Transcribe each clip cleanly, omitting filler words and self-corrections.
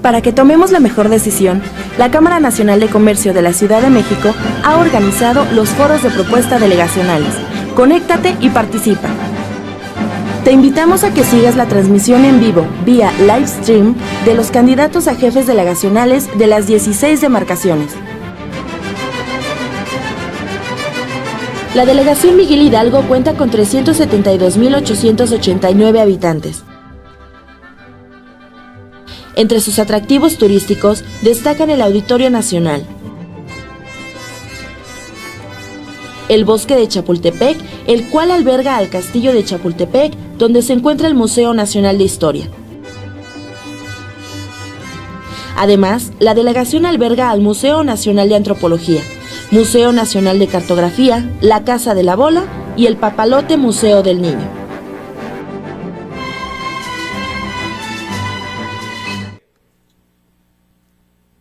Para que tomemos la mejor decisión, la Cámara Nacional de Comercio de la Ciudad de México ha organizado los foros de propuesta delegacionales. Conéctate y participa. Te invitamos a que sigas la transmisión en vivo, vía live stream, de los candidatos a jefes delegacionales de las 16 demarcaciones. La delegación Miguel Hidalgo cuenta con 372.889 habitantes. Entre sus atractivos turísticos destacan el Auditorio Nacional, el Bosque de Chapultepec, el cual alberga al Castillo de Chapultepec, donde se encuentra el Museo Nacional de Historia. Además, la delegación alberga al Museo Nacional de Antropología, Museo Nacional de Cartografía, la Casa de la Bola y el Papalote Museo del Niño.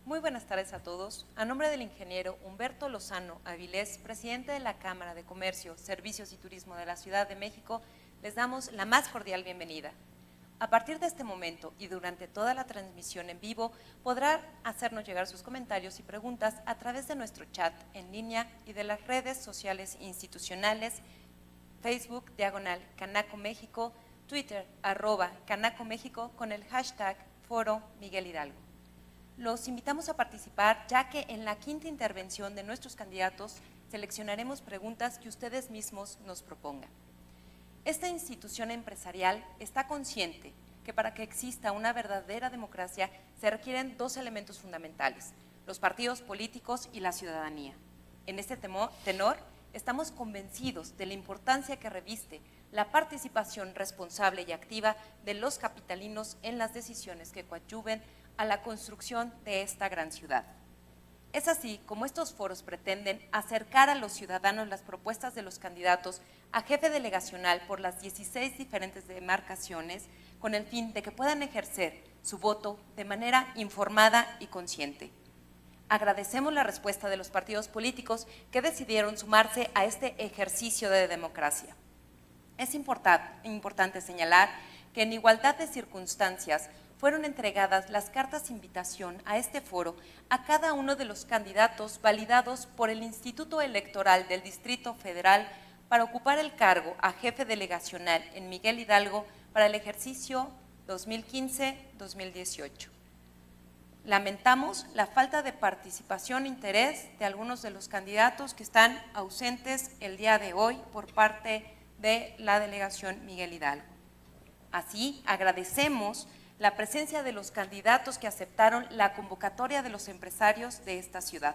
Muy buenas tardes a todos. A nombre del ingeniero Humberto Lozano Avilés, presidente de la Cámara de Comercio, Servicios y Turismo de la Ciudad de México, les damos la más cordial bienvenida. A partir de este momento y durante toda la transmisión en vivo, podrá hacernos llegar sus comentarios y preguntas a través de nuestro chat en línea y de las redes sociales institucionales, Facebook, /Canaco México, Twitter, @Canaco México, con el hashtag Foro Miguel Hidalgo. Los invitamos a participar, ya que en la quinta intervención de nuestros candidatos seleccionaremos preguntas que ustedes mismos nos propongan. Esta institución empresarial está consciente que para que exista una verdadera democracia se requieren dos elementos fundamentales: los partidos políticos y la ciudadanía. En este tenor, estamos convencidos de la importancia que reviste la participación responsable y activa de los capitalinos en las decisiones que coadyuven a la construcción de esta gran ciudad. Es así como estos foros pretenden acercar a los ciudadanos las propuestas de los candidatos a jefe delegacional por las 16 diferentes demarcaciones, con el fin de que puedan ejercer su voto de manera informada y consciente. Agradecemos la respuesta de los partidos políticos que decidieron sumarse a este ejercicio de democracia. Es importante señalar que en igualdad de circunstancias fueron entregadas las cartas de invitación a este foro a cada uno de los candidatos validados por el Instituto Electoral del Distrito Federal para ocupar el cargo a jefe delegacional en Miguel Hidalgo para el ejercicio 2015-2018. Lamentamos la falta de participación e interés de algunos de los candidatos que están ausentes el día de hoy por parte de la delegación Miguel Hidalgo. Así, agradecemos la presencia de los candidatos que aceptaron la convocatoria de los empresarios de esta ciudad.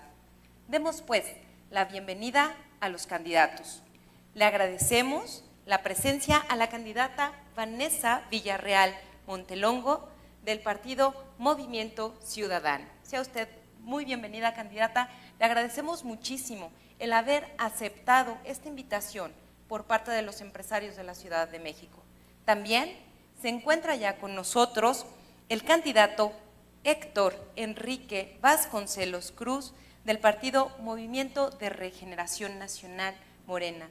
Demos pues la bienvenida a los candidatos. Le agradecemos la presencia a la candidata Vanessa Villarreal Montelongo del partido Movimiento Ciudadano. Sea usted muy bienvenida, candidata. Le agradecemos muchísimo el haber aceptado esta invitación por parte de los empresarios de la Ciudad de México. También se encuentra ya con nosotros el candidato Héctor Enrique Vasconcelos Cruz del partido Movimiento de Regeneración Nacional Morena.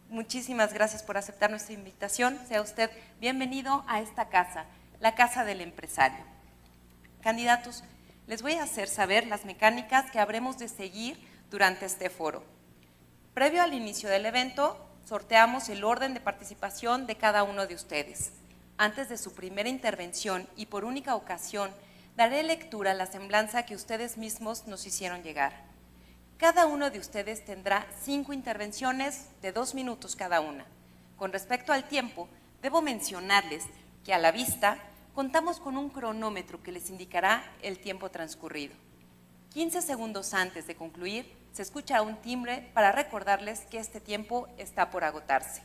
Muchísimas gracias por aceptar nuestra invitación. Sea usted bienvenido a esta casa, la Casa del Empresario. Candidatos, les voy a hacer saber las mecánicas que habremos de seguir durante este foro. Previo al inicio del evento, sorteamos el orden de participación de cada uno de ustedes. Antes de su primera intervención y por única ocasión, daré lectura a la semblanza que ustedes mismos nos hicieron llegar. Cada uno de ustedes tendrá 5 intervenciones de 2 minutos cada una. Con respecto al tiempo, debo mencionarles que a la vista contamos con un cronómetro que les indicará el tiempo transcurrido. 15 segundos antes de concluir, se escuchará un timbre para recordarles que este tiempo está por agotarse.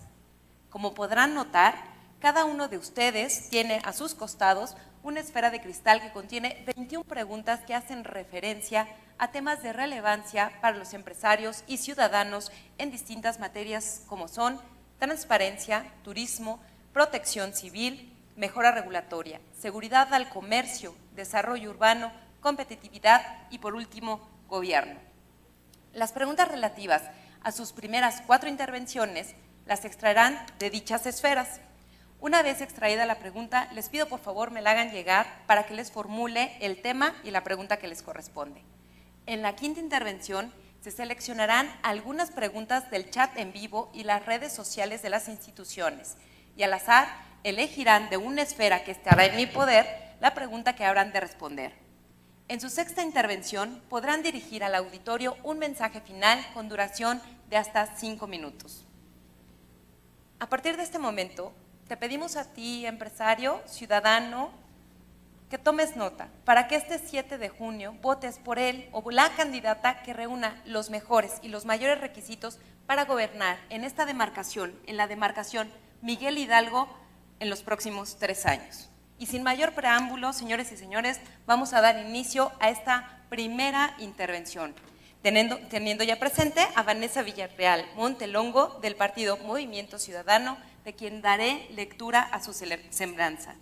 Como podrán notar, cada uno de ustedes tiene a sus costados una esfera de cristal que contiene 21 preguntas que hacen referencia a temas de relevancia para los empresarios y ciudadanos en distintas materias como son transparencia, turismo, protección civil, mejora regulatoria, seguridad al comercio, desarrollo urbano, competitividad y por último, gobierno. Las preguntas relativas a sus primeras 4 intervenciones las extraerán de dichas esferas. Una vez extraída la pregunta, les pido por favor me la hagan llegar para que les formule el tema y la pregunta que les corresponde. En la quinta intervención se seleccionarán algunas preguntas del chat en vivo y las redes sociales de las instituciones y al azar elegirán de una esfera que estará en mi poder la pregunta que habrán de responder. En su sexta intervención podrán dirigir al auditorio un mensaje final con duración de hasta 5 minutos. A partir de este momento, te pedimos a ti, empresario, ciudadano, que tomes nota para que este 7 de junio votes por él o la candidata que reúna los mejores y los mayores requisitos para gobernar en esta demarcación, en la demarcación Miguel Hidalgo, en los próximos 3 años. Y sin mayor preámbulo, señores y señores, vamos a dar inicio a esta primera intervención, teniendo ya presente a Vanessa Villarreal Montelongo del partido Movimiento Ciudadano, de quien daré lectura a su semblanza.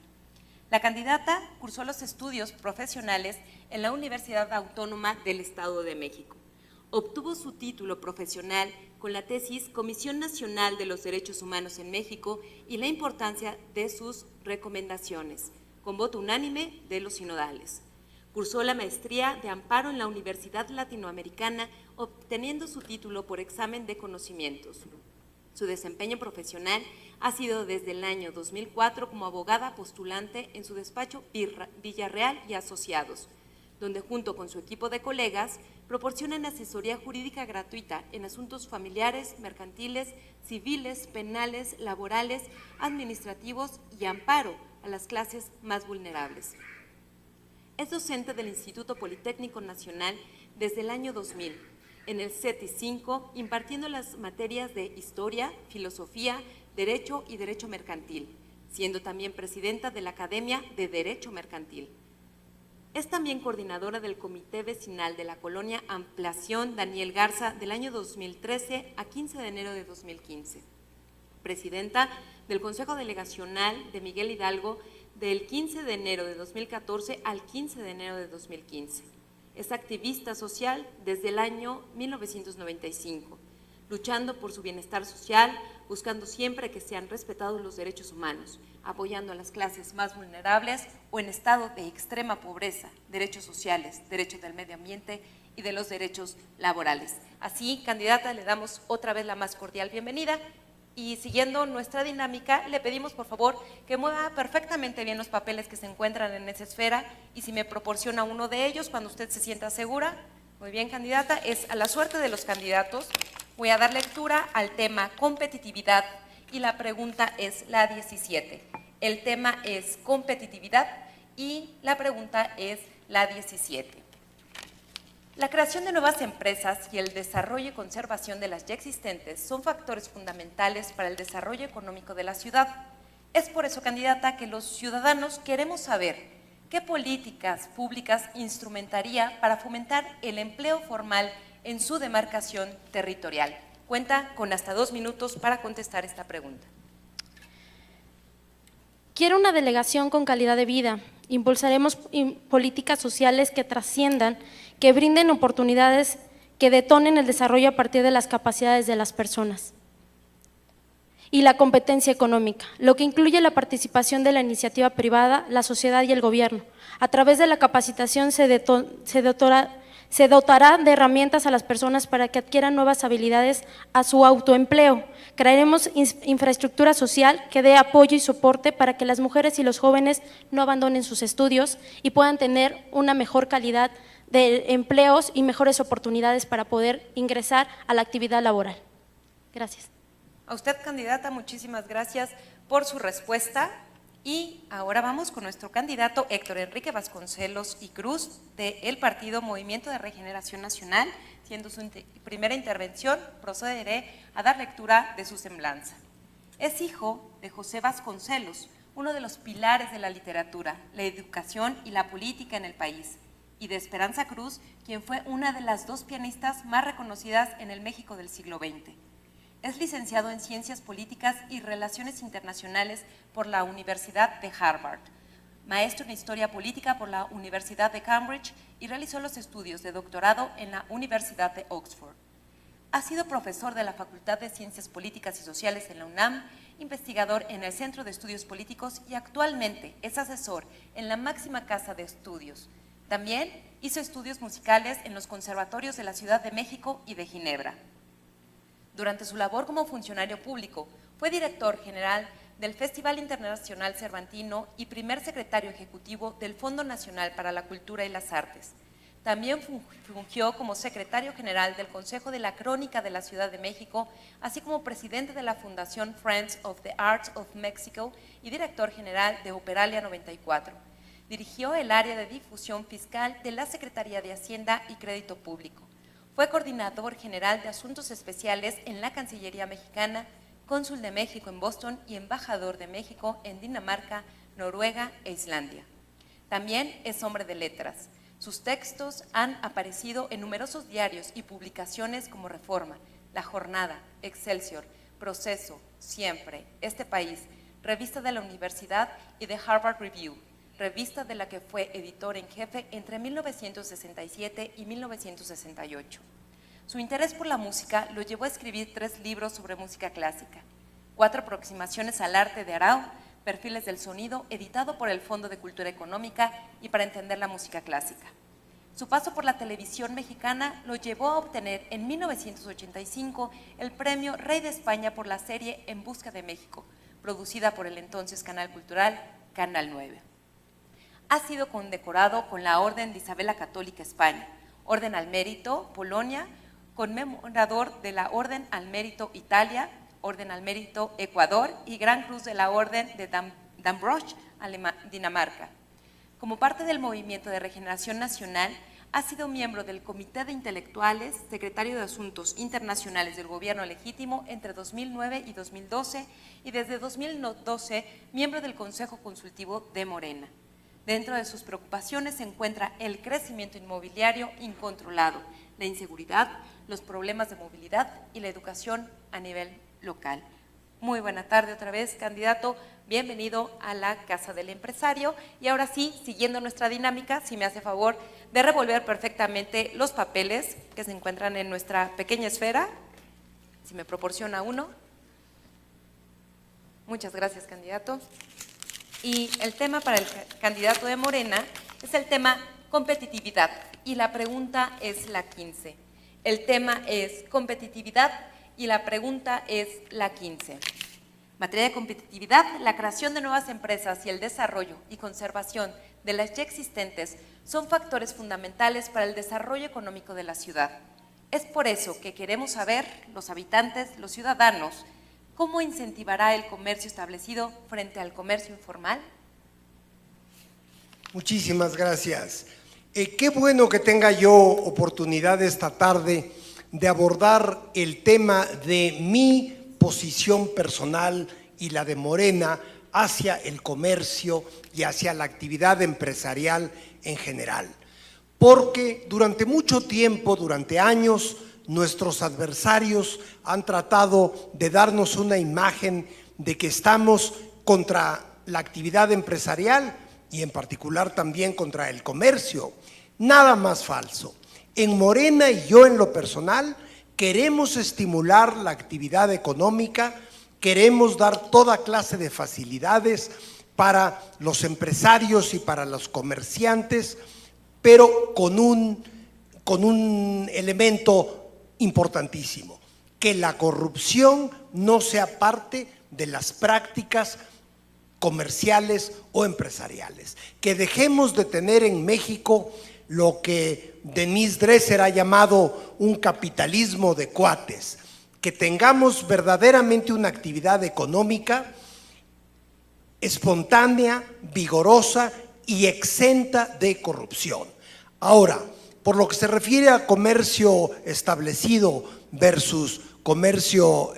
La candidata cursó los estudios profesionales en la Universidad Autónoma del Estado de México. Obtuvo su título profesional con la tesis Comisión Nacional de los Derechos Humanos en México y la importancia de sus recomendaciones, con voto unánime de los sinodales. Cursó la maestría de Amparo en la Universidad Latinoamericana, obteniendo su título por examen de conocimientos. Su desempeño profesional ha sido desde el año 2004 como abogada postulante en su despacho Villarreal y Asociados, donde junto con su equipo de colegas proporcionan asesoría jurídica gratuita en asuntos familiares, mercantiles, civiles, penales, laborales, administrativos y amparo a las clases más vulnerables. Es docente del Instituto Politécnico Nacional desde el año 2000, en el CETI 5, impartiendo las materias de Historia, Filosofía, Derecho y Derecho Mercantil, siendo también presidenta de la Academia de Derecho Mercantil. Es también coordinadora del Comité Vecinal de la Colonia Ampliación Daniel Garza del año 2013 a 15 de enero de 2015. Presidenta del Consejo Delegacional de Miguel Hidalgo del 15 de enero de 2014 al 15 de enero de 2015. Es activista social desde el año 1995, luchando por su bienestar social, buscando siempre que sean respetados los derechos humanos, apoyando a las clases más vulnerables o en estado de extrema pobreza, derechos sociales, derechos del medio ambiente y de los derechos laborales. Así, candidata, le damos otra vez la más cordial bienvenida y siguiendo nuestra dinámica, le pedimos por favor que mueva perfectamente bien los papeles que se encuentran en esa esfera y si me proporciona uno de ellos cuando usted se sienta segura. Muy bien, candidata, es a la suerte de los candidatos. Voy a dar lectura al tema competitividad y la pregunta es la 17. El tema es competitividad y la pregunta es la 17. La creación de nuevas empresas y el desarrollo y conservación de las ya existentes son factores fundamentales para el desarrollo económico de la ciudad. Es por eso, candidata, que los ciudadanos queremos saber qué políticas públicas instrumentaría para fomentar el empleo formal en su demarcación territorial. Cuenta con hasta 2 minutos para contestar esta pregunta. Quiero una delegación con calidad de vida. Impulsaremos políticas sociales que trasciendan, que brinden oportunidades, que detonen el desarrollo a partir de las capacidades de las personas. Y la competencia económica, lo que incluye la participación de la iniciativa privada, la sociedad y el gobierno. A través de la capacitación se dotará de herramientas a las personas para que adquieran nuevas habilidades a su autoempleo. Crearemos infraestructura social que dé apoyo y soporte para que las mujeres y los jóvenes no abandonen sus estudios y puedan tener una mejor calidad de empleos y mejores oportunidades para poder ingresar a la actividad laboral. Gracias. A usted, candidata, muchísimas gracias por su respuesta. Y ahora vamos con nuestro candidato Héctor Enrique Vasconcelos y Cruz del partido Movimiento de Regeneración Nacional. Siendo su primera intervención, procederé a dar lectura de su semblanza. Es hijo de José Vasconcelos, uno de los pilares de la literatura, la educación y la política en el país, y de Esperanza Cruz, quien fue una de las 2 pianistas más reconocidas en el México del siglo XX. Es licenciado en Ciencias Políticas y Relaciones Internacionales por la Universidad de Harvard, maestro en Historia Política por la Universidad de Cambridge y realizó los estudios de doctorado en la Universidad de Oxford. Ha sido profesor de la Facultad de Ciencias Políticas y Sociales en la UNAM investigador en el Centro de Estudios Políticos y actualmente es asesor en la máxima casa de estudios. También hizo estudios musicales en los conservatorios de la Ciudad de México y de Ginebra. Durante su labor como funcionario público, fue director general del Festival Internacional Cervantino y primer secretario ejecutivo del Fondo Nacional para la Cultura y las Artes. También fungió como secretario general del Consejo de la Crónica de la Ciudad de México, así como presidente de la Fundación Friends of the Arts of Mexico y director general de Operalia 94. Dirigió el área de difusión fiscal de la Secretaría de Hacienda y Crédito Público. Fue coordinador general de Asuntos Especiales en la Cancillería Mexicana, cónsul de México en Boston y embajador de México en Dinamarca, Noruega e Islandia. También es hombre de letras. Sus textos han aparecido en numerosos diarios y publicaciones como Reforma, La Jornada, Excelsior, Proceso, Siempre, Este País, Revista de la Universidad y The Harvard Review, revista de la que fue editor en jefe entre 1967 y 1968. Su interés por la música lo llevó a escribir 3 libros sobre música clásica, 4 aproximaciones al arte de Arau, Perfiles del Sonido, editado por el Fondo de Cultura Económica y para entender la música clásica. Su paso por la televisión mexicana lo llevó a obtener en 1985 el premio Rey de España por la serie En Busca de México, producida por el entonces canal cultural Canal 9. Ha sido condecorado con la Orden de Isabel la Católica España, Orden al Mérito Polonia, conmemorador de la Orden al Mérito Italia, Orden al Mérito Ecuador y Gran Cruz de la Orden de Dammbruch, Dinamarca. Como parte del Movimiento de Regeneración Nacional, ha sido miembro del Comité de Intelectuales, secretario de Asuntos Internacionales del Gobierno Legítimo entre 2009 y 2012 y desde 2012 miembro del Consejo Consultivo de Morena. Dentro de sus preocupaciones se encuentra el crecimiento inmobiliario incontrolado, la inseguridad, los problemas de movilidad y la educación a nivel local. Muy buena tarde otra vez, candidato. Bienvenido a la Casa del Empresario. Y ahora sí, siguiendo nuestra dinámica, si me hace favor de revolver perfectamente los papeles que se encuentran en nuestra pequeña esfera. Si me proporciona uno. Muchas gracias, candidato. Y el tema para el candidato de Morena es el tema competitividad. Y la pregunta es la 15. El tema es competitividad y la pregunta es la 15. Materia de competitividad, la creación de nuevas empresas y el desarrollo y conservación de las ya existentes son factores fundamentales para el desarrollo económico de la ciudad. Es por eso que queremos saber, los habitantes, los ciudadanos, ¿cómo incentivará el comercio establecido frente al comercio informal? Muchísimas gracias. Qué bueno que tenga yo oportunidad esta tarde de abordar el tema de mi posición personal y la de Morena hacia el comercio y hacia la actividad empresarial en general. Porque durante mucho tiempo, durante años, nuestros adversarios han tratado de darnos una imagen de que estamos contra la actividad empresarial y en particular también contra el comercio. Nada más falso. En Morena y yo en lo personal queremos estimular la actividad económica, queremos dar toda clase de facilidades para los empresarios y para los comerciantes, pero con un elemento importantísimo, que la corrupción no sea parte de las prácticas comerciales o empresariales, que dejemos de tener en México lo que Denise Dresser ha llamado un capitalismo de cuates, que tengamos verdaderamente una actividad económica espontánea, vigorosa y exenta de corrupción. Ahora, por lo que se refiere a comercio establecido versus comercio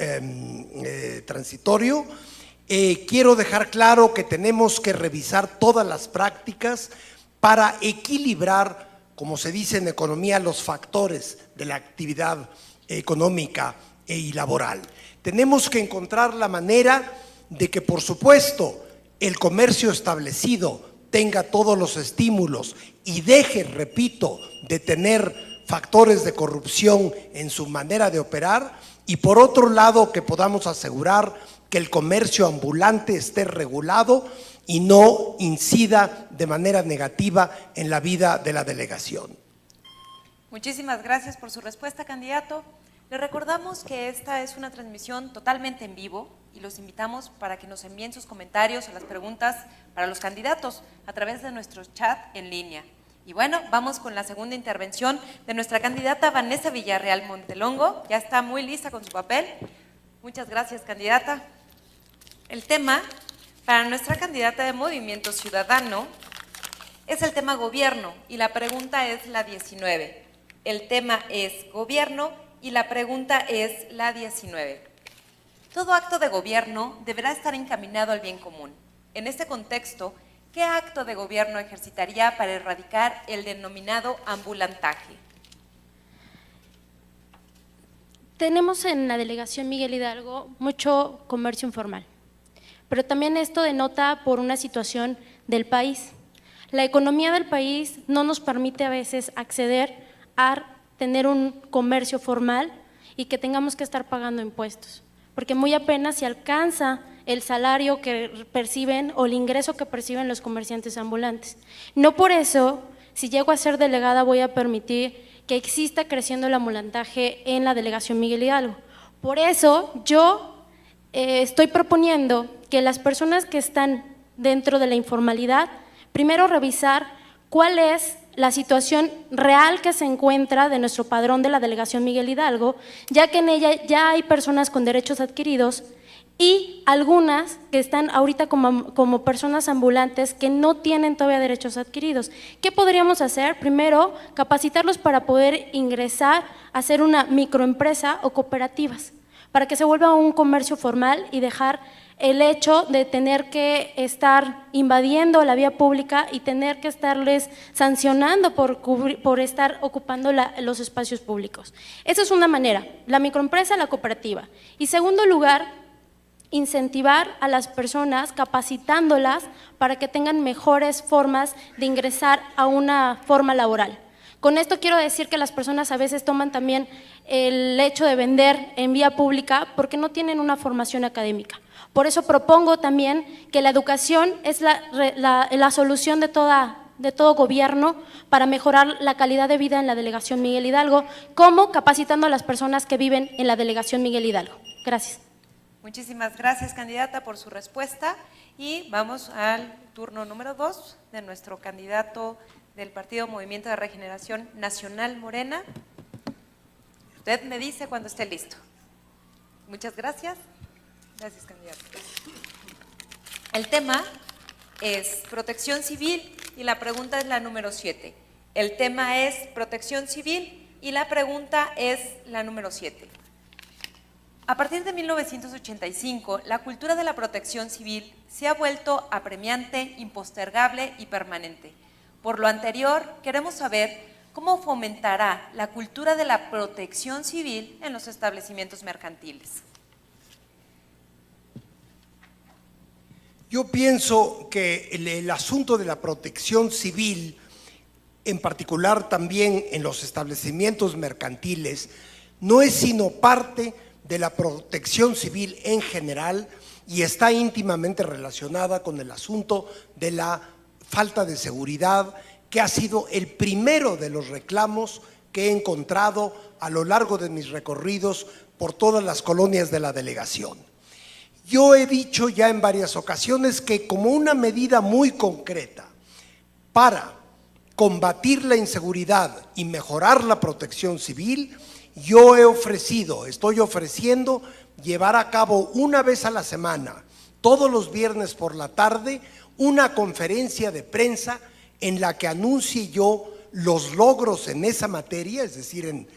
transitorio, quiero dejar claro que tenemos que revisar todas las prácticas para equilibrar, como se dice en economía, los factores de la actividad económica y laboral. Tenemos que encontrar la manera de que, por supuesto, el comercio establecido tenga todos los estímulos y deje, repito, de tener factores de corrupción en su manera de operar, y por otro lado que podamos asegurar que el comercio ambulante esté regulado y no incida de manera negativa en la vida de la delegación. Muchísimas gracias por su respuesta, candidato. Le recordamos que esta es una transmisión totalmente en vivo y los invitamos para que nos envíen sus comentarios o las preguntas para los candidatos a través de nuestro chat en línea. Y bueno, vamos con la segunda intervención de nuestra candidata Vanessa Villarreal Montelongo. Ya está muy lista con su papel. Muchas gracias, candidata. El tema para nuestra candidata de Movimiento Ciudadano es el tema gobierno y la pregunta es la 19. El tema es gobierno y la pregunta es la 19. Todo acto de gobierno deberá estar encaminado al bien común. En este contexto, ¿qué acto de gobierno ejercitaría para erradicar el denominado ambulantaje? Tenemos en la delegación Miguel Hidalgo mucho comercio informal, pero también esto denota por una situación del país. La economía del país no nos permite a veces acceder a tener un comercio formal y que tengamos que estar pagando impuestos, porque muy apenas se alcanza el salario que perciben o el ingreso que perciben los comerciantes ambulantes. No por eso, si llego a ser delegada, voy a permitir que exista creciendo el ambulantaje en la delegación Miguel Hidalgo. Por eso yo estoy proponiendo que las personas que están dentro de la informalidad, primero revisar cuál es la situación real que se encuentra de nuestro padrón de la delegación Miguel Hidalgo, ya que en ella ya hay personas con derechos adquiridos y algunas que están ahorita como personas ambulantes que no tienen todavía derechos adquiridos. ¿Qué podríamos hacer? Primero, capacitarlos para poder ingresar a ser una microempresa o cooperativas, para que se vuelva un comercio formal y dejar el hecho de tener que estar invadiendo la vía pública y tener que estarles sancionando por estar ocupando los espacios públicos. Esa es una manera, la microempresa, la cooperativa. Y segundo lugar, incentivar a las personas, capacitándolas para que tengan mejores formas de ingresar a una forma laboral. Con esto quiero decir que las personas a veces toman también el hecho de vender en vía pública porque no tienen una formación académica. Por eso propongo también que la educación es la solución de todo gobierno para mejorar la calidad de vida en la delegación Miguel Hidalgo, como capacitando a las personas que viven en la delegación Miguel Hidalgo. Gracias. Muchísimas gracias, candidata, por su respuesta. Y vamos al turno número 2 de nuestro candidato del Partido Movimiento de Regeneración Nacional Morena. Usted me dice cuando esté listo. Muchas gracias. Gracias, candidato. El tema es protección civil y la pregunta es la número 7. El tema es protección civil y la pregunta es la número 7. A partir de 1985, la cultura de la protección civil se ha vuelto apremiante, impostergable y permanente. Por lo anterior, queremos saber cómo fomentará la cultura de la protección civil en los establecimientos mercantiles. Yo pienso que el asunto de la protección civil, en particular también en los establecimientos mercantiles, no es sino parte de la protección civil en general y está íntimamente relacionada con el asunto de la falta de seguridad, que ha sido el primero de los reclamos que he encontrado a lo largo de mis recorridos por todas las colonias de la delegación. Yo he dicho ya en varias ocasiones que como una medida muy concreta para combatir la inseguridad y mejorar la protección civil, yo estoy ofreciendo llevar a cabo una vez a la semana, todos los viernes por la tarde, una conferencia de prensa en la que anuncie yo los logros en esa materia, es decir, en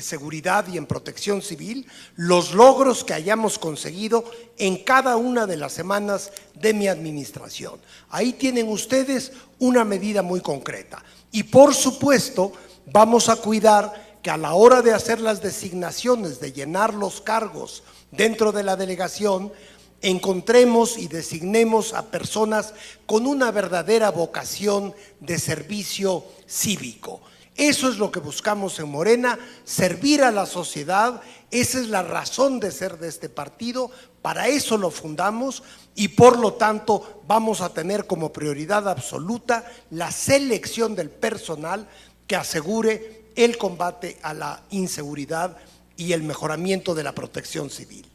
seguridad y en protección civil, los logros que hayamos conseguido en cada una de las semanas de mi administración. Ahí tienen ustedes una medida muy concreta. Y por supuesto, vamos a cuidar que a la hora de hacer las designaciones, de llenar los cargos dentro de la delegación, encontremos y designemos a personas con una verdadera vocación de servicio cívico. Eso es lo que buscamos en Morena, servir a la sociedad. Esa es la razón de ser de este partido, Para eso lo fundamos y por lo tanto vamos a tener como prioridad absoluta la selección del personal que asegure el combate a la inseguridad y el mejoramiento de la protección civil.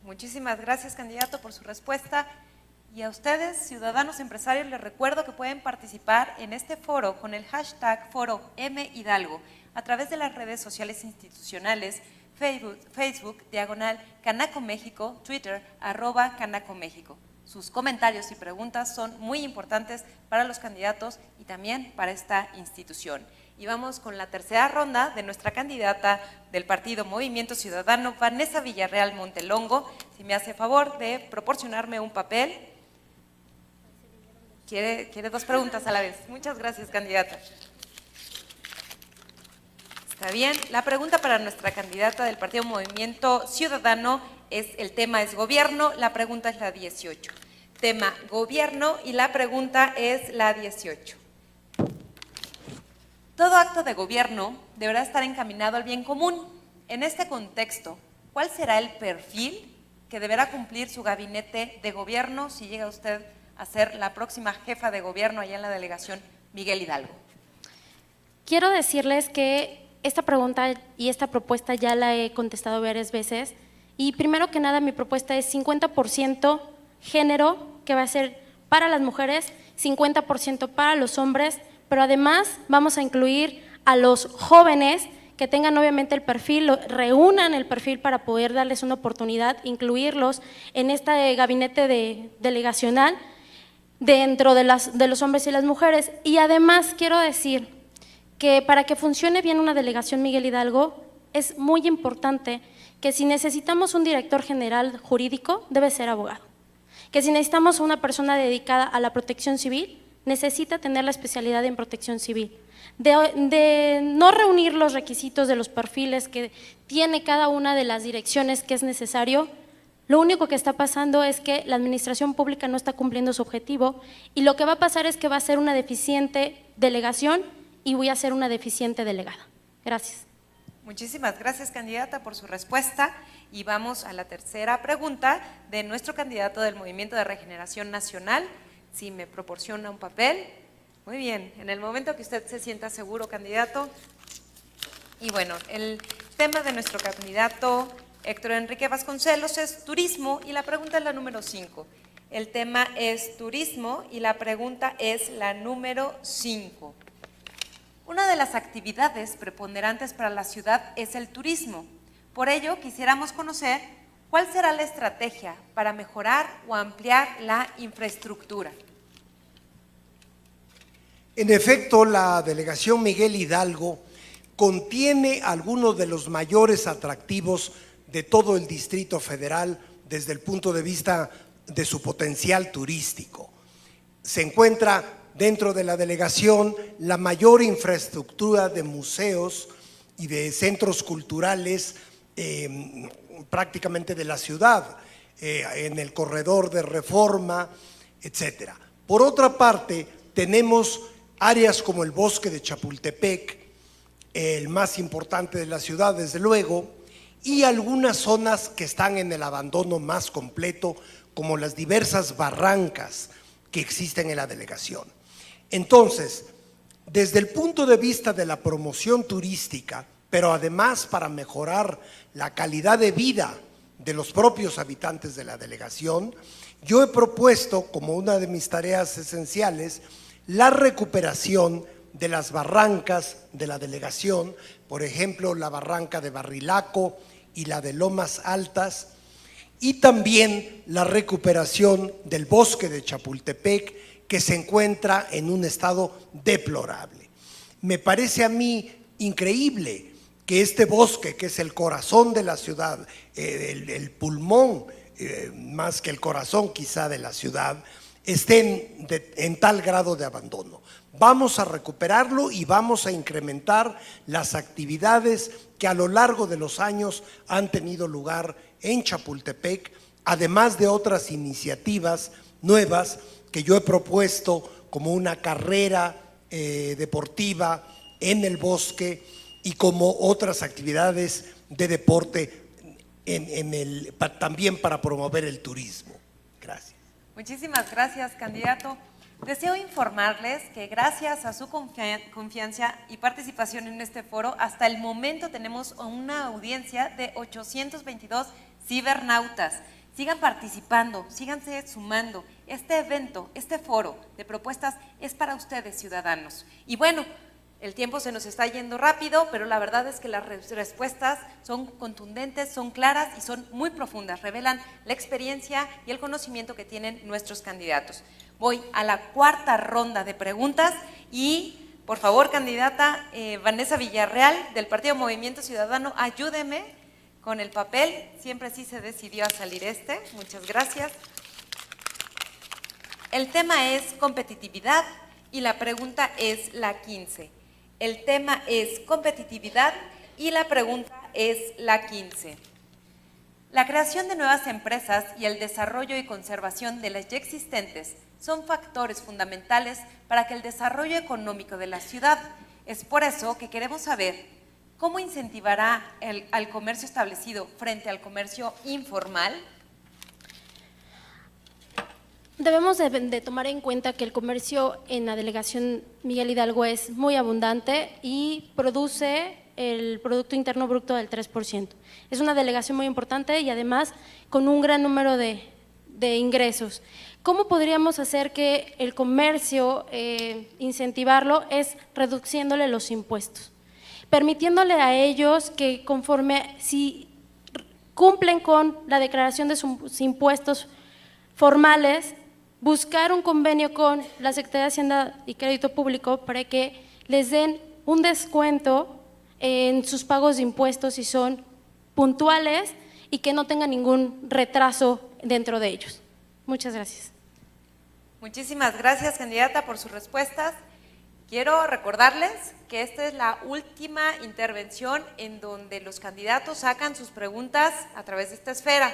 Muchísimas gracias, candidato, por su respuesta. Y a ustedes, ciudadanos empresarios, les recuerdo que pueden participar en este foro con el hashtag Foro M Hidalgo a través de las redes sociales institucionales, Facebook, /Canaco México, Twitter, @Canaco México. Sus comentarios y preguntas son muy importantes para los candidatos y también para esta institución. Y vamos con la tercera ronda de nuestra candidata del partido Movimiento Ciudadano, Vanessa Villarreal Montelongo. Si me hace favor de proporcionarme un papel. Quiere dos preguntas a la vez. Muchas gracias, candidata. Está bien. La pregunta para nuestra candidata del partido Movimiento Ciudadano el tema es gobierno, la pregunta es la 18. Tema gobierno y la pregunta es la 18. Todo acto de gobierno deberá estar encaminado al bien común. En este contexto, ¿cuál será el perfil que deberá cumplir su gabinete de gobierno si llega usted a ser la próxima jefa de gobierno allá en la delegación Miguel Hidalgo? Quiero decirles que esta pregunta y esta propuesta ya la he contestado varias veces y primero que nada mi propuesta es 50% género, que va a ser para las mujeres, 50% para los hombres, pero además vamos a incluir a los jóvenes que tengan obviamente el perfil, reúnan el perfil para poder darles una oportunidad, incluirlos en este gabinete delegacional dentro de los hombres y las mujeres. Y además quiero decir que para que funcione bien una delegación Miguel Hidalgo es muy importante que si necesitamos un director general jurídico debe ser abogado, que si necesitamos una persona dedicada a la protección civil necesita tener la especialidad en protección civil, de no reunir los requisitos de los perfiles que tiene cada una de las direcciones que es necesario. Lo único que está pasando es que la administración pública no está cumpliendo su objetivo y lo que va a pasar es que va a ser una deficiente delegación y voy a ser una deficiente delegada. Gracias. Muchísimas gracias, candidata, por su respuesta. Y vamos a la tercera pregunta de nuestro candidato del Movimiento de Regeneración Nacional. Si me proporciona un papel. Muy bien, en el momento que usted se sienta seguro, candidato. Y bueno, el tema de nuestro candidato Héctor Enrique Vasconcelos es turismo y la pregunta es la número 5. El tema es turismo y la pregunta es la número 5. Una de las actividades preponderantes para la ciudad es el turismo. Por ello, quisiéramos conocer cuál será la estrategia para mejorar o ampliar la infraestructura. En efecto, la delegación Miguel Hidalgo contiene algunos de los mayores atractivos de todo el Distrito Federal desde el punto de vista de su potencial turístico. Se encuentra dentro de la delegación la mayor infraestructura de museos y de centros culturales prácticamente de la ciudad, en el corredor de Reforma, etcétera. Por otra parte, tenemos áreas como el bosque de Chapultepec, el más importante de la ciudad, desde luego, y algunas zonas que están en el abandono más completo, como las diversas barrancas que existen en la delegación. Entonces, desde el punto de vista de la promoción turística, pero además para mejorar la calidad de vida de los propios habitantes de la delegación, yo he propuesto como una de mis tareas esenciales la recuperación de las barrancas de la delegación, por ejemplo, la barranca de Barrilaco y la de Lomas Altas, y también la recuperación del bosque de Chapultepec, que se encuentra en un estado deplorable. Me parece a mí increíble que este bosque, que es el corazón de la ciudad, el pulmón, más que el corazón quizá de la ciudad, esté en tal grado de abandono. Vamos a recuperarlo y vamos a incrementar las actividades que a lo largo de los años han tenido lugar en Chapultepec, además de otras iniciativas nuevas que yo he propuesto, como una carrera deportiva en el bosque y como otras actividades de deporte también para promover el turismo. Gracias. Muchísimas gracias, candidato. Deseo informarles que gracias a su confianza y participación en este foro, hasta el momento tenemos una audiencia de 822 cibernautas. Sigan participando, síganse sumando. Este evento, este foro de propuestas es para ustedes, ciudadanos. Y bueno, el tiempo se nos está yendo rápido, pero la verdad es que las respuestas son contundentes, son claras y son muy profundas. Revelan la experiencia y el conocimiento que tienen nuestros candidatos. Voy a la cuarta ronda de preguntas y, por favor, candidata Vanessa Villarreal, del Partido Movimiento Ciudadano, ayúdeme con el papel. Siempre sí se decidió a salir este. Muchas gracias. El tema es competitividad y la pregunta es la 15. El tema es competitividad y la pregunta es la 15. La creación de nuevas empresas y el desarrollo y conservación de las ya existentes son factores fundamentales para que el desarrollo económico de la ciudad. Es por eso que queremos saber cómo incentivará al comercio establecido frente al comercio informal. Debemos de tomar en cuenta que el comercio en la delegación Miguel Hidalgo es muy abundante y produce el Producto Interno Bruto del 3%. Es una delegación muy importante y además con un gran número de ingresos. ¿Cómo podríamos hacer que el comercio, incentivarlo? Es reduciéndole los impuestos, permitiéndole a ellos que conforme, si cumplen con la declaración de sus impuestos formales, buscar un convenio con la Secretaría de Hacienda y Crédito Público para que les den un descuento en sus pagos de impuestos si son puntuales y que no tengan ningún retraso dentro de ellos. Muchas gracias. Muchísimas gracias, candidata, por sus respuestas. Quiero recordarles que esta es la última intervención en donde los candidatos sacan sus preguntas a través de esta esfera.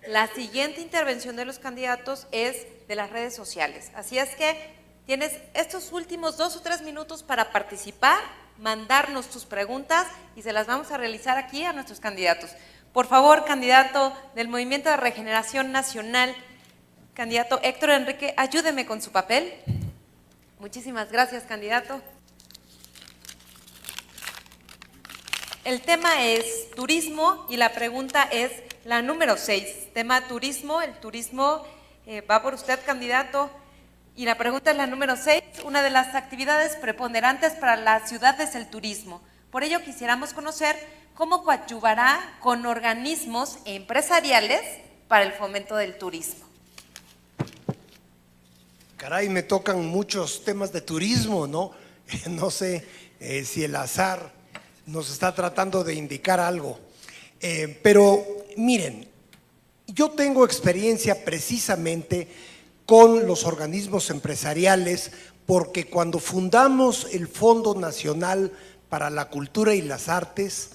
La siguiente intervención de los candidatos es de las redes sociales. Así es que tienes estos últimos 2 o 3 minutos para participar, mandarnos tus preguntas y se las vamos a realizar aquí a nuestros candidatos. Por favor, candidato del Movimiento de Regeneración Nacional, candidato Héctor Enrique, ayúdeme con su papel. Muchísimas gracias, candidato. El tema es turismo y la pregunta es la número 6. Tema turismo, el turismo va por usted, candidato. Y la pregunta es la número 6. Una de las actividades preponderantes para la ciudad es el turismo. Por ello quisiéramos conocer cómo coadyuvará con organismos empresariales para el fomento del turismo. Caray, me tocan muchos temas de turismo, ¿no? No sé si el azar nos está tratando de indicar algo. Pero miren, yo tengo experiencia precisamente con los organismos empresariales porque cuando fundamos el Fondo Nacional para la Cultura y las Artes,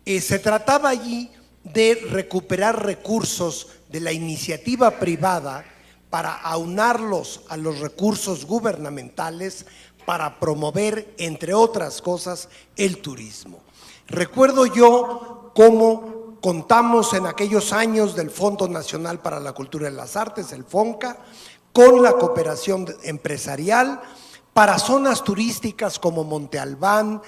se trataba allí de recuperar recursos de la iniciativa privada para aunarlos a los recursos gubernamentales para promover, entre otras cosas, el turismo. Recuerdo yo cómo contamos en aquellos años del Fondo Nacional para la Cultura y las Artes, el FONCA, con la cooperación empresarial para zonas turísticas como Monte Albán,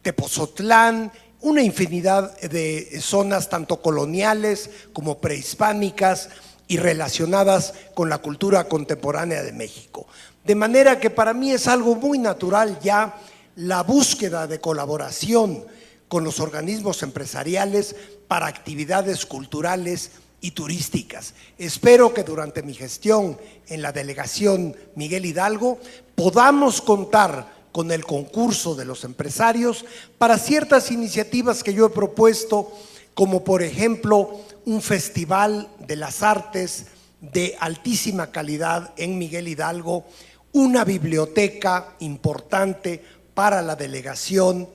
Tepozotlán, una infinidad de zonas tanto coloniales como prehispánicas y relacionadas con la cultura contemporánea de México. De manera que para mí es algo muy natural ya la búsqueda de colaboración con los organismos empresariales para actividades culturales y turísticas. Espero que durante mi gestión en la delegación Miguel Hidalgo podamos contar con el concurso de los empresarios para ciertas iniciativas que yo he propuesto, como por ejemplo un festival de las artes de altísima calidad en Miguel Hidalgo, una biblioteca importante para la delegación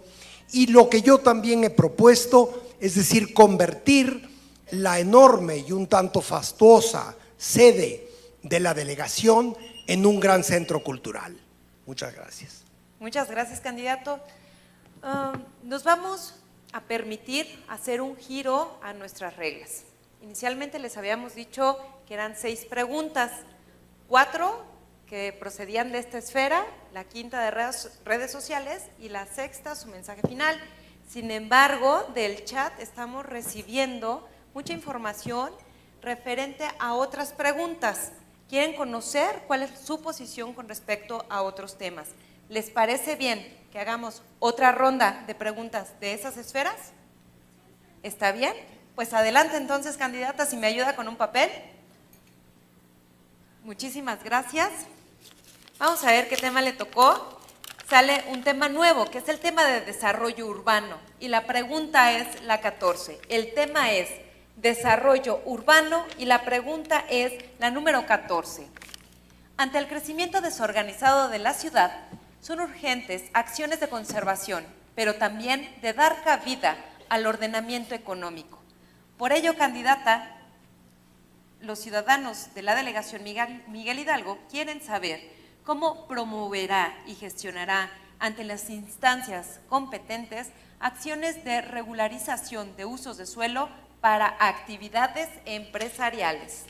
y lo que yo también he propuesto, es decir, convertir la enorme y un tanto fastuosa sede de la delegación en un gran centro cultural. Muchas gracias. Muchas gracias, candidato. Nos vamos a permitir hacer un giro a nuestras reglas. Inicialmente les habíamos dicho que eran 6 preguntas, 4 que procedían de esta esfera, la quinta de redes sociales y la sexta su mensaje final. Sin embargo, del chat estamos recibiendo mucha información referente a otras preguntas. Quieren conocer cuál es su posición con respecto a otros temas. ¿Les parece bien que hagamos otra ronda de preguntas de esas esferas? ¿Está bien? Pues adelante entonces, candidata, si me ayuda con un papel. Muchísimas gracias. Vamos a ver qué tema le tocó. Sale un tema nuevo, que es el tema de desarrollo urbano. Y la pregunta es la 14. El tema es desarrollo urbano y la pregunta es la número 14. Ante el crecimiento desorganizado de la ciudad, son urgentes acciones de conservación, pero también de dar cabida al ordenamiento económico. Por ello, candidata, los ciudadanos de la delegación Miguel Hidalgo quieren saber cómo promoverá y gestionará ante las instancias competentes acciones de regularización de usos de suelo para actividades empresariales.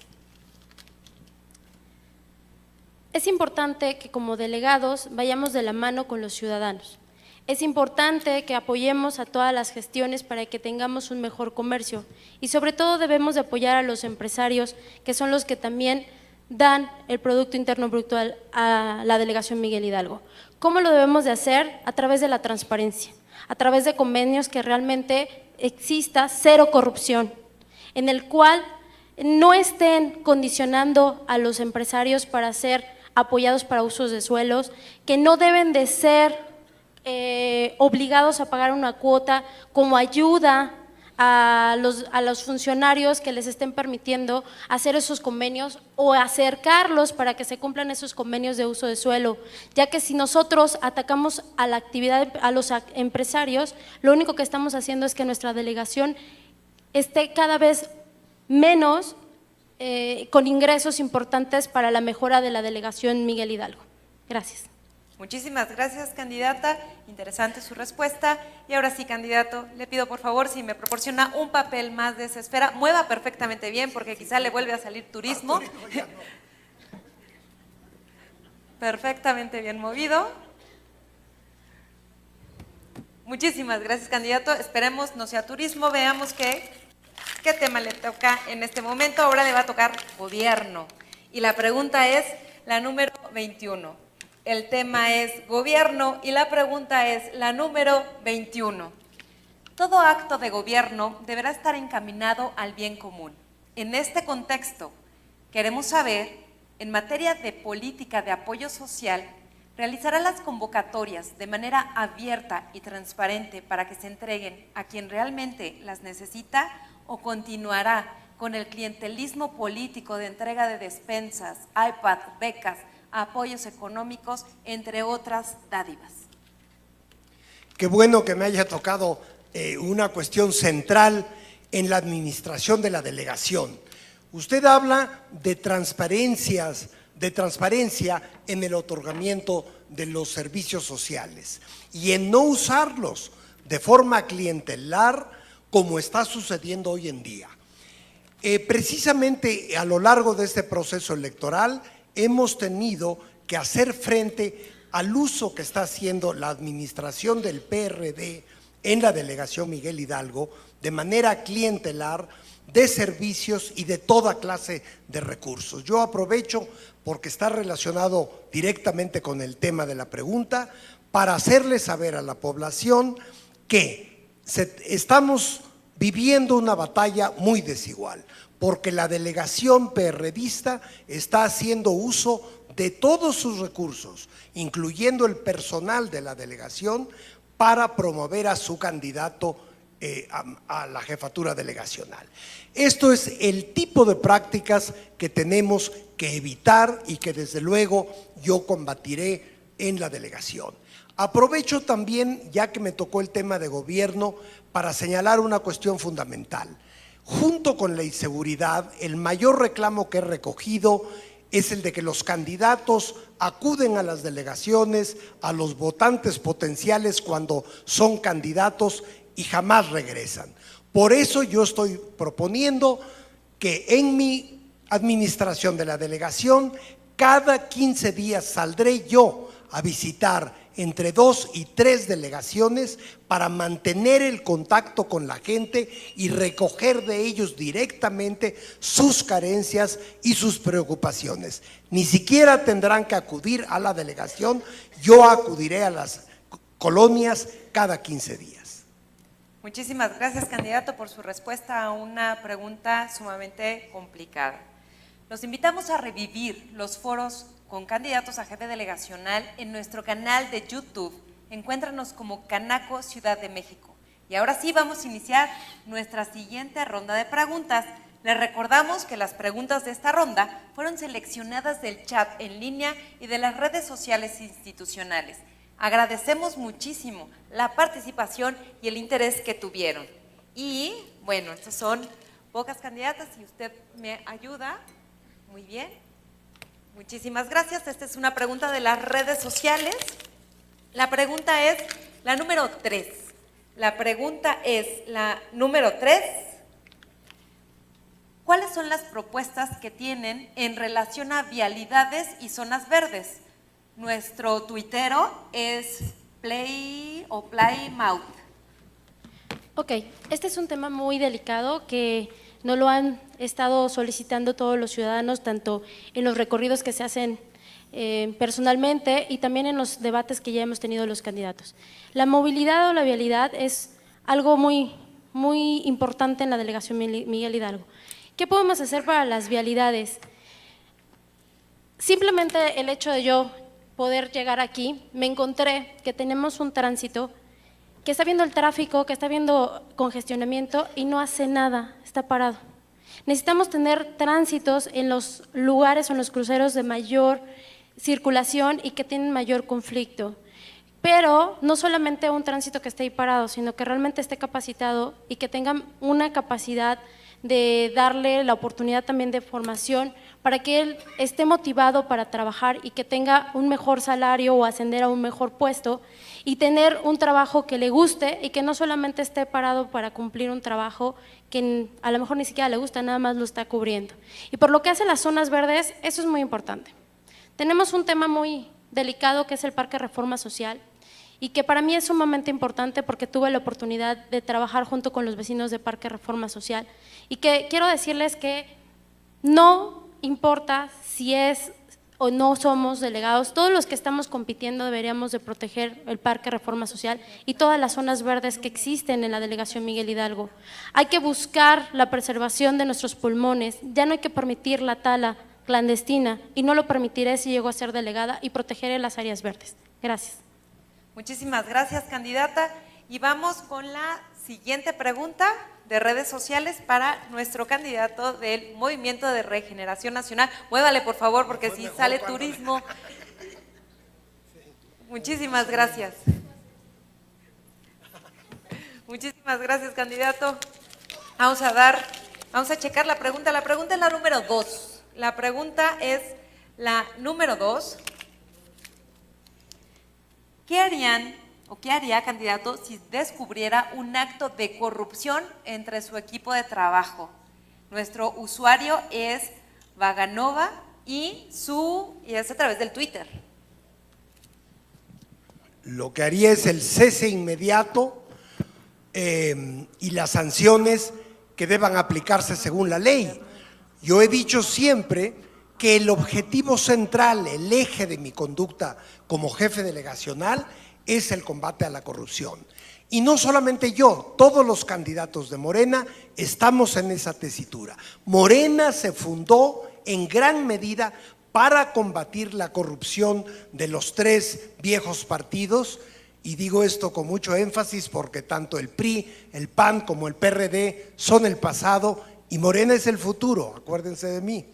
Es importante que como delegados vayamos de la mano con los ciudadanos. Es importante que apoyemos a todas las gestiones para que tengamos un mejor comercio y sobre todo debemos de apoyar a los empresarios que son los que también dan el Producto Interno Bruto a la delegación Miguel Hidalgo. ¿Cómo lo debemos de hacer? A través de la transparencia, a través de convenios que realmente exista cero corrupción, en el cual no estén condicionando a los empresarios para ser apoyados para usos de suelos, que no deben de ser obligados a pagar una cuota como ayuda a los funcionarios que les estén permitiendo hacer esos convenios o acercarlos para que se cumplan esos convenios de uso de suelo, ya que si nosotros atacamos a la actividad, a los empresarios, lo único que estamos haciendo es que nuestra delegación esté cada vez menos con ingresos importantes para la mejora de la delegación Miguel Hidalgo. Gracias. Muchísimas gracias, candidata. Interesante su respuesta. Y ahora sí, candidato, le pido por favor si me proporciona un papel más de esa esfera. Mueva perfectamente bien porque quizá le vuelve a salir turismo. Perfectamente bien movido. Muchísimas gracias, candidato. Esperemos no sea turismo. Veamos qué tema le toca en este momento. Ahora le va a tocar gobierno. Y la pregunta es la número 21. El tema es gobierno y la pregunta es la número 21. Todo acto de gobierno deberá estar encaminado al bien común. En este contexto, queremos saber, en materia de política de apoyo social, ¿realizará las convocatorias de manera abierta y transparente para que se entreguen a quien realmente las necesita o continuará con el clientelismo político de entrega de despensas, iPad, becas, apoyos económicos, entre otras dádivas? Qué bueno que me haya tocado una cuestión central en la administración de la delegación. Usted habla de transparencia en el otorgamiento de los servicios sociales y en no usarlos de forma clientelar como está sucediendo hoy en día. Precisamente a lo largo de este proceso electoral hemos tenido que hacer frente al uso que está haciendo la administración del PRD en la delegación Miguel Hidalgo de manera clientelar de servicios y de toda clase de recursos. Yo aprovecho, porque está relacionado directamente con el tema de la pregunta, para hacerle saber a la población que estamos viviendo una batalla muy desigual, porque la delegación PRDista está haciendo uso de todos sus recursos, incluyendo el personal de la delegación, para promover a su candidato a la jefatura delegacional. Esto es el tipo de prácticas que tenemos que evitar y que desde luego yo combatiré en la delegación. Aprovecho también, ya que me tocó el tema de gobierno, para señalar una cuestión fundamental. Junto con la inseguridad, el mayor reclamo que he recogido es el de que los candidatos acuden a las delegaciones, a los votantes potenciales cuando son candidatos y jamás regresan. Por eso yo estoy proponiendo que en mi administración de la delegación, cada 15 días saldré yo a visitar entre 2 y 3 delegaciones para mantener el contacto con la gente y recoger de ellos directamente sus carencias y sus preocupaciones. Ni siquiera tendrán que acudir a la delegación, yo acudiré a las colonias cada 15 días. Muchísimas gracias, candidato, por su respuesta a una pregunta sumamente complicada. Los invitamos a revivir los foros con candidatos a jefe delegacional en nuestro canal de YouTube. Encuéntranos como Canaco Ciudad de México. Y ahora sí vamos a iniciar nuestra siguiente ronda de preguntas. Les recordamos que las preguntas de esta ronda fueron seleccionadas del chat en línea y de las redes sociales institucionales. Agradecemos muchísimo la participación y el interés que tuvieron. Y bueno, estas son pocas candidatas y usted me ayuda. Muy bien. Muchísimas gracias. Esta es una pregunta de las redes sociales. La pregunta es la número 3. La pregunta es la número 3. ¿Cuáles son las propuestas que tienen en relación a vialidades y zonas verdes? Nuestro tuitero es Playmouth. Ok, este es un tema muy delicado que nos lo han estado solicitando todos los ciudadanos, tanto en los recorridos que se hacen personalmente y también en los debates que ya hemos tenido los candidatos. La movilidad o la vialidad es algo muy importante en la delegación Miguel Hidalgo. ¿Qué podemos hacer para las vialidades? Simplemente el hecho de yo poder llegar aquí, me encontré que tenemos un tránsito que está viendo el tráfico, que está viendo congestionamiento y no hace nada, está parado. Necesitamos tener tránsitos en los lugares o en los cruceros de mayor circulación y que tienen mayor conflicto. Pero no solamente un tránsito que esté ahí parado, sino que realmente esté capacitado y que tenga una capacidad de darle la oportunidad también de formación para que él esté motivado para trabajar y que tenga un mejor salario o ascender a un mejor puesto y tener un trabajo que le guste y que no solamente esté parado para cumplir un trabajo que a lo mejor ni siquiera le gusta, nada más lo está cubriendo. Y por lo que hace las zonas verdes, eso es muy importante. Tenemos un tema muy delicado que es el Parque Reforma Social y que para mí es sumamente importante porque tuve la oportunidad de trabajar junto con los vecinos de Parque Reforma Social y que quiero decirles que no importa si es o no somos delegados, todos los que estamos compitiendo deberíamos de proteger el Parque Reforma Social y todas las zonas verdes que existen en la delegación Miguel Hidalgo. Hay que buscar la preservación de nuestros pulmones, ya no hay que permitir la tala clandestina y no lo permitiré si llego a ser delegada y protegeré las áreas verdes. Gracias. Muchísimas gracias, candidata. Y vamos con la siguiente pregunta de redes sociales para nuestro candidato del Movimiento de Regeneración Nacional. Muévale, por favor, porque si sale turismo. Muchísimas gracias. Muchísimas gracias, candidato. Vamos a checar la pregunta. La pregunta es la número 2. La pregunta es la número 2. ¿Qué harían o qué haría, candidato, si descubriera un acto de corrupción entre su equipo de trabajo? Nuestro usuario es Vaganova y es a través del Twitter. Lo que haría es el cese inmediato y las sanciones que deban aplicarse según la ley. Yo he dicho siempre que el objetivo central, el eje de mi conducta como jefe delegacional es el combate a la corrupción. Y no solamente yo, todos los candidatos de Morena estamos en esa tesitura. Morena se fundó en gran medida para combatir la corrupción de los 3 viejos partidos, y digo esto con mucho énfasis porque tanto el PRI, el PAN como el PRD son el pasado y Morena es el futuro, acuérdense de mí.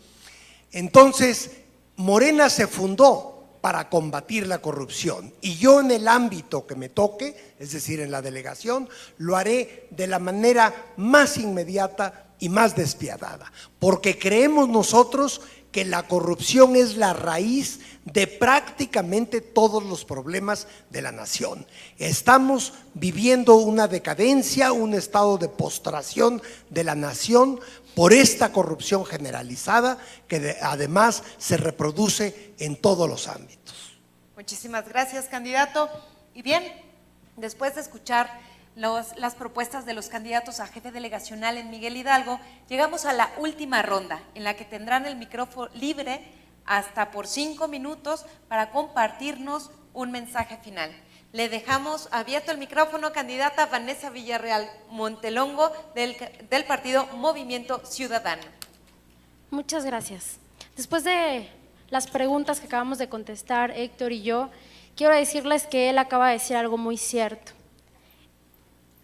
Entonces, Morena se fundó para combatir la corrupción y yo en el ámbito que me toque, es decir, en la delegación, lo haré de la manera más inmediata y más despiadada, porque creemos nosotros que la corrupción es la raíz de prácticamente todos los problemas de la nación. Estamos viviendo una decadencia, un estado de postración de la nación por esta corrupción generalizada que además se reproduce en todos los ámbitos. Muchísimas gracias, candidato. Y bien, después de escuchar las propuestas de los candidatos a jefe delegacional en Miguel Hidalgo, llegamos a la última ronda, en la que tendrán el micrófono libre hasta por 5 minutos para compartirnos un mensaje final. Le dejamos abierto el micrófono, candidata Vanessa Villarreal Montelongo, del partido Movimiento Ciudadano. Muchas gracias. Después de las preguntas que acabamos de contestar Héctor y yo, quiero decirles que él acaba de decir algo muy cierto.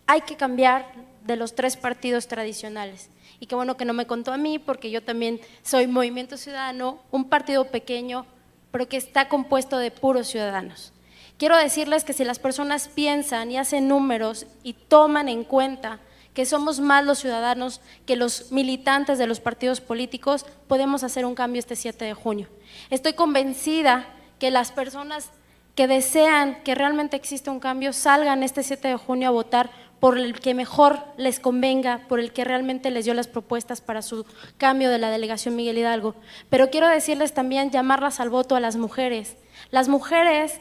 Hay que cambiar de los 3 partidos tradicionales. Y qué bueno que no me contó a mí, porque yo también soy Movimiento Ciudadano, un partido pequeño, pero que está compuesto de puros ciudadanos. Quiero decirles que si las personas piensan y hacen números y toman en cuenta que somos más los ciudadanos que los militantes de los partidos políticos, podemos hacer un cambio este 7 de junio. Estoy convencida que las personas que desean que realmente exista un cambio salgan este 7 de junio a votar por el que mejor les convenga, por el que realmente les dio las propuestas para su cambio de la delegación Miguel Hidalgo. Pero quiero decirles también, llamarlas al voto a las mujeres. Las mujeres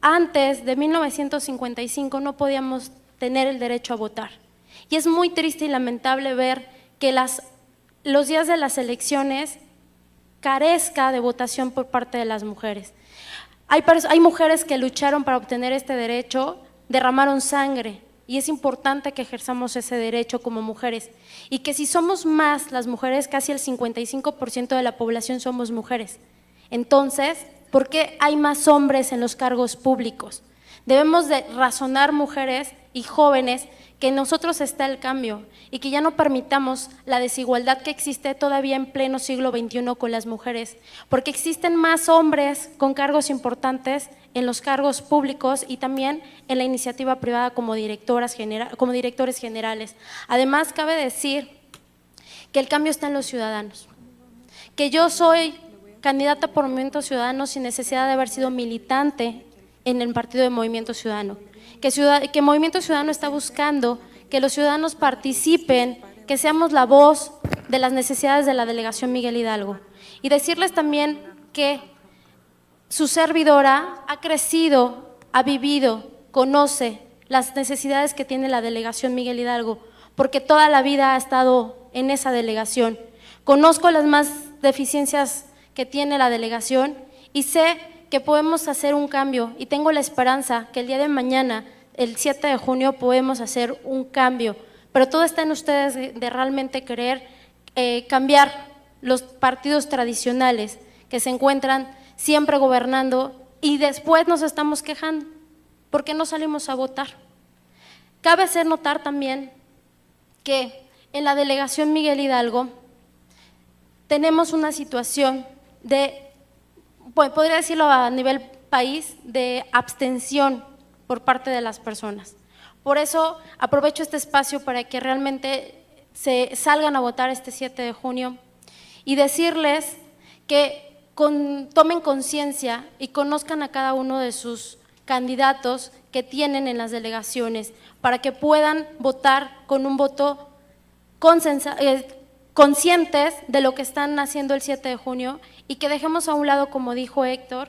antes de 1955 no podíamos tener el derecho a votar. Y es muy triste y lamentable ver que los días de las elecciones carezca de votación por parte de las mujeres. Hay mujeres que lucharon para obtener este derecho, derramaron sangre, y es importante que ejerzamos ese derecho como mujeres, y que si somos más las mujeres, casi el 55% de la población somos mujeres. Entonces, ¿por qué hay más hombres en los cargos públicos? Debemos de razonar, mujeres y jóvenes, que en nosotros está el cambio y que ya no permitamos la desigualdad que existe todavía en pleno siglo XXI con las mujeres, porque existen más hombres con cargos importantes en los cargos públicos y también en la iniciativa privada como directores generales. Además, cabe decir que el cambio está en los ciudadanos, que yo soy candidata por Movimiento Ciudadano sin necesidad de haber sido militante en el partido de Movimiento Ciudadano, que Movimiento Ciudadano está buscando que los ciudadanos participen, que seamos la voz de las necesidades de la delegación Miguel Hidalgo. Y decirles también que su servidora ha crecido, ha vivido, conoce las necesidades que tiene la delegación Miguel Hidalgo, porque toda la vida ha estado en esa delegación. Conozco las más deficiencias que tiene la delegación y sé que podemos hacer un cambio, y tengo la esperanza que el día de mañana, el 7 de junio, podemos hacer un cambio, pero todo está en ustedes de realmente querer cambiar los partidos tradicionales que se encuentran siempre gobernando y después nos estamos quejando porque no salimos a votar. Cabe hacer notar también que en la delegación Miguel Hidalgo tenemos una situación podría decirlo a nivel país, de abstención por parte de las personas. Por eso aprovecho este espacio para que realmente se salgan a votar este 7 de junio y decirles que tomen conciencia y conozcan a cada uno de sus candidatos que tienen en las delegaciones para que puedan votar con un voto conscientes de lo que están haciendo el 7 de junio y que dejemos a un lado, como dijo Héctor,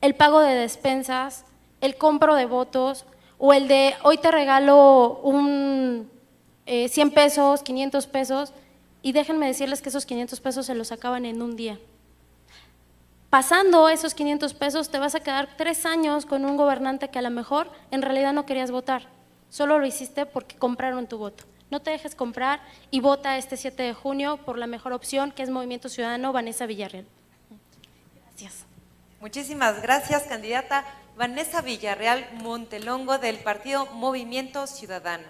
el pago de despensas, el compro de votos o el de hoy te regalo 100 pesos, 500 pesos y déjenme decirles que esos 500 pesos se los acaban en un día. Pasando esos 500 pesos te vas a quedar 3 años con un gobernante que a lo mejor en realidad no querías votar, solo lo hiciste porque compraron tu voto. No te dejes comprar y vota este 7 de junio por la mejor opción, que es Movimiento Ciudadano, Vanessa Villarreal. Gracias. Muchísimas gracias, candidata Vanessa Villarreal Montelongo, del partido Movimiento Ciudadano.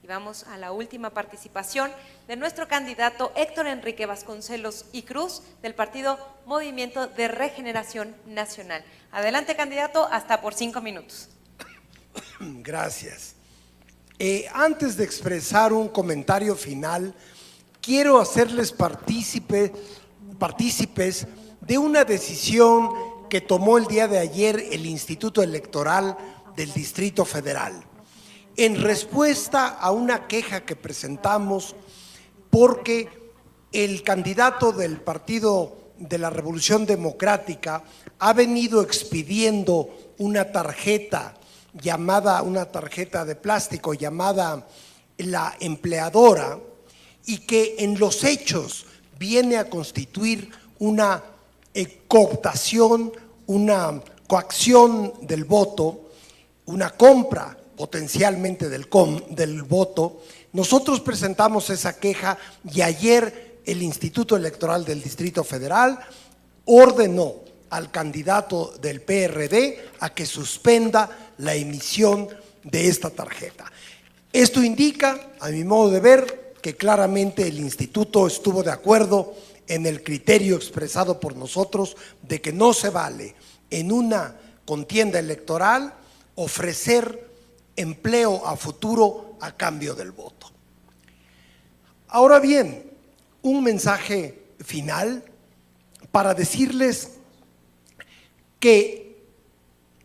Y vamos a la última participación de nuestro candidato Héctor Enrique Vasconcelos y Cruz, del partido Movimiento de Regeneración Nacional. Adelante, candidato, hasta por 5 minutos. Gracias. Antes de expresar un comentario final, quiero hacerles partícipe partícipes de una decisión que tomó el día de ayer el Instituto Electoral del Distrito Federal, en respuesta a una queja que presentamos porque el candidato del Partido de la Revolución Democrática ha venido expidiendo una tarjeta de plástico llamada la empleadora, y que en los hechos viene a constituir una cooptación, una coacción del voto, una compra potencialmente del voto. Nosotros presentamos esa queja y ayer el Instituto Electoral del Distrito Federal ordenó al candidato del PRD a que suspenda la emisión de esta tarjeta. Esto indica, a mi modo de ver, que claramente el instituto estuvo de acuerdo en el criterio expresado por nosotros de que no se vale en una contienda electoral ofrecer empleo a futuro a cambio del voto. Ahora bien, un mensaje final para decirles que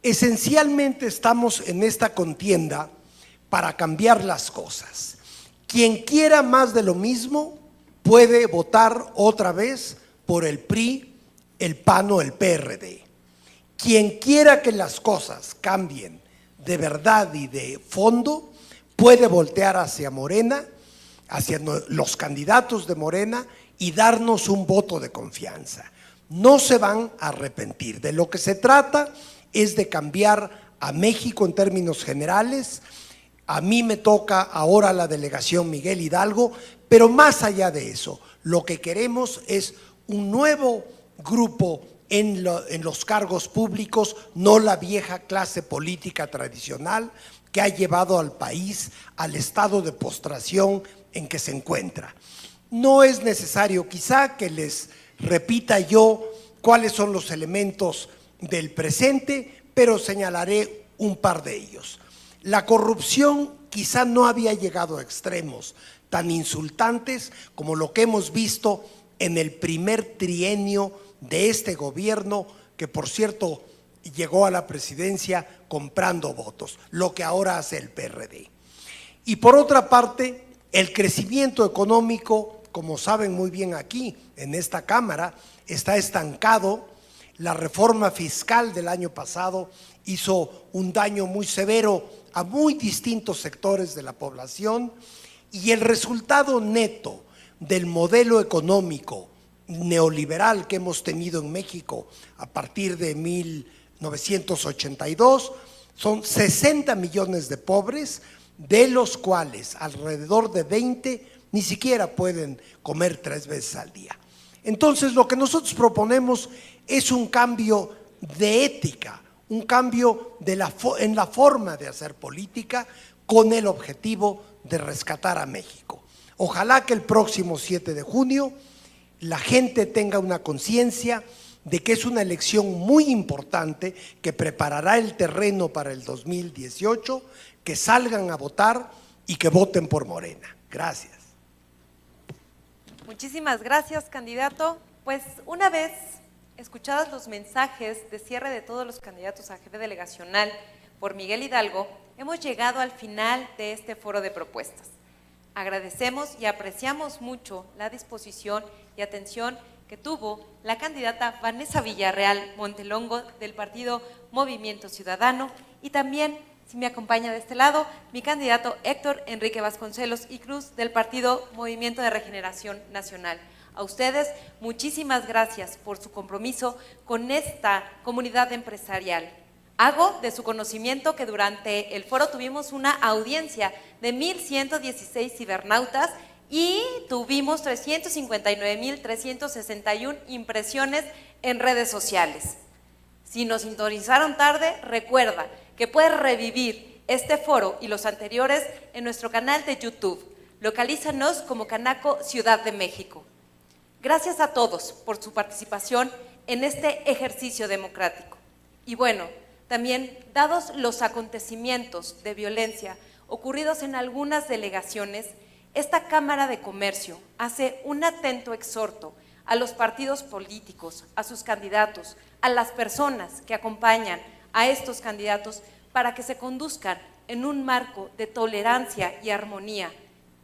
esencialmente estamos en esta contienda para cambiar las cosas. Quien quiera más de lo mismo puede votar otra vez por el PRI, el PAN o el PRD. Quien quiera que las cosas cambien de verdad y de fondo puede voltear hacia Morena, hacia los candidatos de Morena y darnos un voto de confianza. No se van a arrepentir. De lo que se trata es de cambiar a México en términos generales. A mí me toca ahora la delegación Miguel Hidalgo, pero más allá de eso, lo que queremos es un nuevo grupo en los cargos públicos, no la vieja clase política tradicional que ha llevado al país al estado de postración en que se encuentra. No es necesario quizá que les repita yo cuáles son los elementos del presente, pero señalaré un par de ellos. La corrupción quizá no había llegado a extremos tan insultantes como lo que hemos visto en el primer trienio de este gobierno, que por cierto llegó a la presidencia comprando votos, lo que ahora hace el PRD. Y por otra parte, el crecimiento económico, como saben muy bien aquí en esta Cámara, está estancado. La reforma fiscal del año pasado hizo un daño muy severo a muy distintos sectores de la población, y el resultado neto del modelo económico neoliberal que hemos tenido en México a partir de 1982 son 60 millones de pobres, de los cuales alrededor de 20 ni siquiera pueden comer 3 veces al día. Entonces, lo que nosotros proponemos es un cambio de ética, un cambio en la forma de hacer política con el objetivo de rescatar a México. Ojalá que el próximo 7 de junio la gente tenga una conciencia de que es una elección muy importante que preparará el terreno para el 2018, que salgan a votar y que voten por Morena. Gracias. Muchísimas gracias, candidato. Pues una vez escuchados los mensajes de cierre de todos los candidatos a jefe delegacional por Miguel Hidalgo, hemos llegado al final de este foro de propuestas. Agradecemos y apreciamos mucho la disposición y atención que tuvo la candidata Vanessa Villarreal Montelongo del partido Movimiento Ciudadano, y también, si me acompaña de este lado, mi candidato Héctor Enrique Vasconcelos y Cruz del partido Movimiento de Regeneración Nacional. A ustedes, muchísimas gracias por su compromiso con esta comunidad empresarial. Hago de su conocimiento que durante el foro tuvimos una audiencia de 1,116 cibernautas y tuvimos 359,361 impresiones en redes sociales. Si nos sintonizaron tarde, recuerda que puedes revivir este foro y los anteriores en nuestro canal de YouTube. Localízanos como Canaco Ciudad de México. Gracias a todos por su participación en este ejercicio democrático. Y bueno, también, dados los acontecimientos de violencia ocurridos en algunas delegaciones, esta Cámara de Comercio hace un atento exhorto a los partidos políticos, a sus candidatos, a las personas que acompañan a estos candidatos para que se conduzcan en un marco de tolerancia y armonía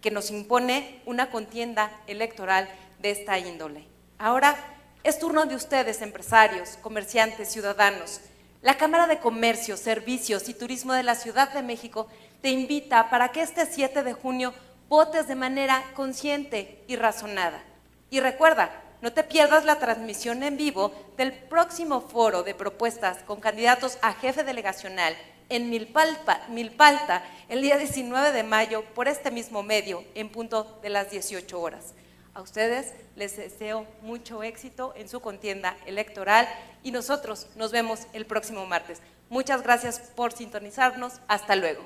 que nos impone una contienda electoral de esta índole. Ahora es turno de ustedes, empresarios, comerciantes, ciudadanos. La Cámara de Comercio, Servicios y Turismo de la Ciudad de México te invita para que este 7 de junio votes de manera consciente y razonada. Y recuerda, no te pierdas la transmisión en vivo del próximo foro de propuestas con candidatos a jefe delegacional en Milpalta el día 19 de mayo por este mismo medio en punto de las 18 horas. A ustedes les deseo mucho éxito en su contienda electoral y nosotros nos vemos el próximo martes. Muchas gracias por sintonizarnos. Hasta luego.